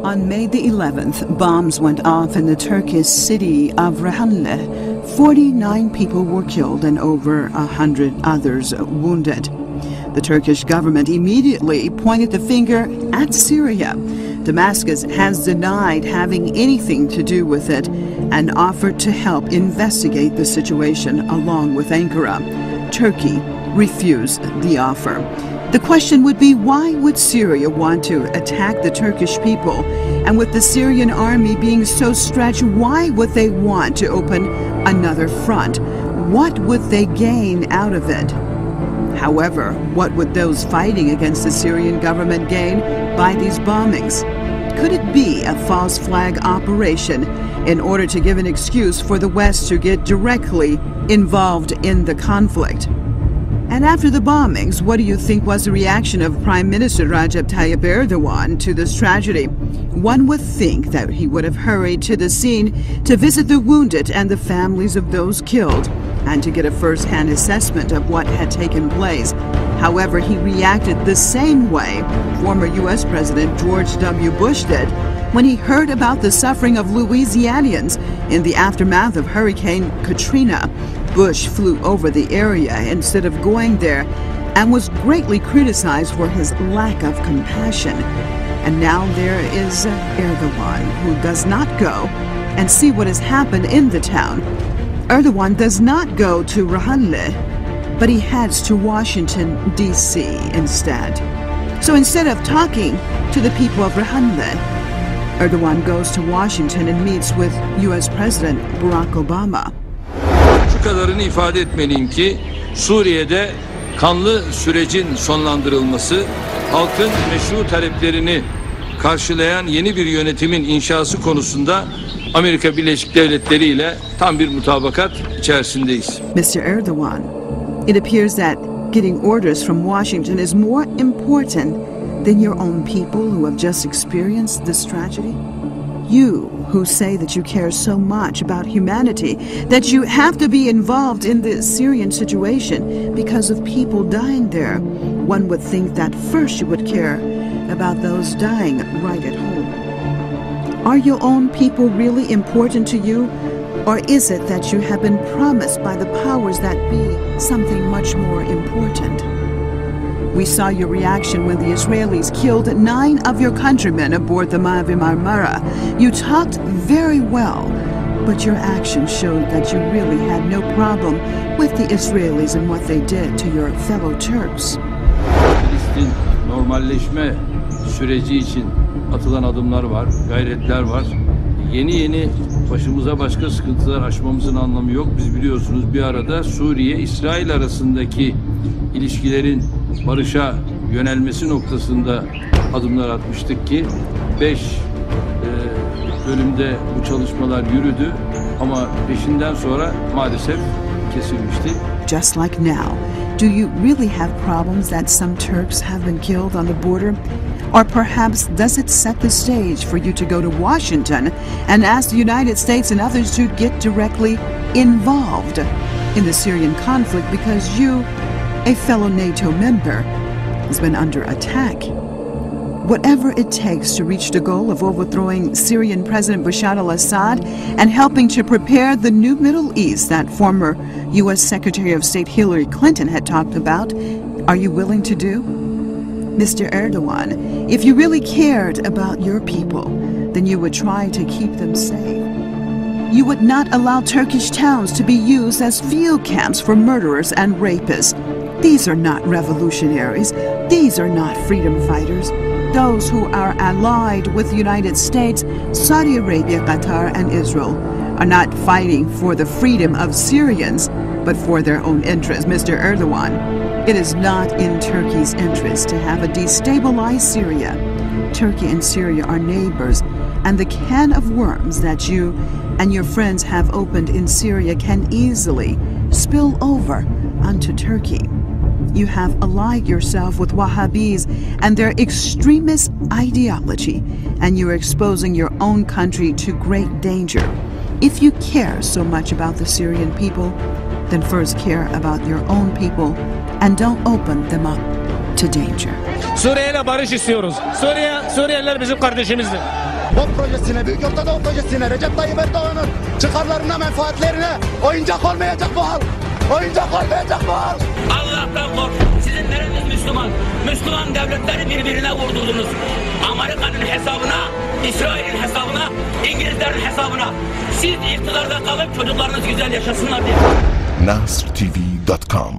On May the 11th, bombs went off in the Turkish city of Rehanli. 49 people were killed and over 100 others wounded. The Turkish government immediately pointed the finger at Syria. Damascus has denied having anything to do with it and offered to help investigate the situation along with Ankara. Turkey refused the offer. The question would be, why would Syria want to attack the Turkish people? And with the Syrian army being so stretched, why would they want to open another front? What would they gain out of it? However, what would those fighting against the Syrian government gain by these bombings? Could it be a false flag operation in order to give an excuse for the West to get directly involved in the conflict? And after the bombings, what do you think was the reaction of Prime Minister Recep Tayyip Erdogan to this tragedy? One would think that he would have hurried to the scene to visit the wounded and the families of those killed, and to get a first-hand assessment of what had taken place. However, he reacted the same way former U.S. President George W. Bush did when he heard about the suffering of Louisianians in the aftermath of Hurricane Katrina. Bush flew over the area instead of going there and was greatly criticized for his lack of compassion. And now there is Erdogan, who does not go and see what has happened in the town. Erdogan does not go to Rehanli, but he heads to Washington, D.C. instead. So instead of talking to the people of Rehanli, Erdogan goes to Washington and meets with U.S. President Barack Obama. Şu kadarını ifade etmeliyim ki Suriye'de kanlı sürecin sonlandırılması, halkın meşru taleplerini karşılayan yeni bir yönetimin inşası konusunda Amerika Birleşik Devletleri ile tam bir mutabakat içerisindeyiz. Mr. Erdogan, it appears that getting orders from Washington is more important than your own people who have just experienced this tragedy. You who say that you care so much about humanity, that you have to be involved in the Syrian situation because of people dying there. One would think that first you would care about those dying right at home. Are your own people really important to you? Or is it that you have been promised by the powers that be something much more important? We saw your reaction when the Israelis killed 9 of your countrymen aboard the Mavi Marmara. You talked very well, but your actions showed that you really had no problem with the Israelis and what they did to your fellow Turks. Filistin normalleşme süreci için atılan adımlar var, gayretler var. Yeni başımıza başka sıkıntılar aşmamızın anlamı yok. Biz biliyorsunuz bir arada Suriye-İsrail arasındaki ilişkilerin barışa yönelmesi noktasında adımlar atmıştık ki 5 bölümde bu çalışmalar yürüdü ama peşinden sonra maalesef kesilmişti. Just like now, do you really have problems that some Turks have been killed on the border? Or perhaps does it set the stage for you to go to Washington and ask the United States and others to get directly involved in the Syrian conflict because you, a fellow NATO member, has been under attack? Whatever it takes to reach the goal of overthrowing Syrian President Bashar al-Assad and helping to prepare the new Middle East that former U.S. Secretary of State Hillary Clinton had talked about, are you willing to do? Mr. Erdogan, if you really cared about your people, then you would try to keep them safe. You would not allow Turkish towns to be used as field camps for murderers and rapists. These are not revolutionaries. These are not freedom fighters. Those who are allied with the United States, Saudi Arabia, Qatar, and Israel are not fighting for the freedom of Syrians, but for their own interests. Mr. Erdogan, it is not in Turkey's interest to have a destabilized Syria. Turkey and Syria are neighbors, and the can of worms that you and your friends have opened in Syria can easily spill over onto Turkey. You have allied yourself with Wahhabis and their extremist ideology, and you're exposing your own country to great danger. If you care so much about the Syrian people, then first care about your own people and don't open them up to danger. Suriye ile barış istiyoruz. Suriyeliler bizim kardeşimizdir. BOP projesine, Büyük Ortadoğu projesine, Recep Tayyip Erdoğan'ın çıkarlarına, menfaatlerine oyuncak olmayacak bu halk. Oyuncak olmayacak bu halk. Allah'tan kork. Sizin nereniz Müslüman? Müslüman devletleri birbirine vurdurdunuz. Amerika'nın hesabına, İsrail'in hesabına, İngilizlerin hesabına. Siz iktidarda kalıp çocuklarınız güzel yaşasınlar diye. NasrTV.com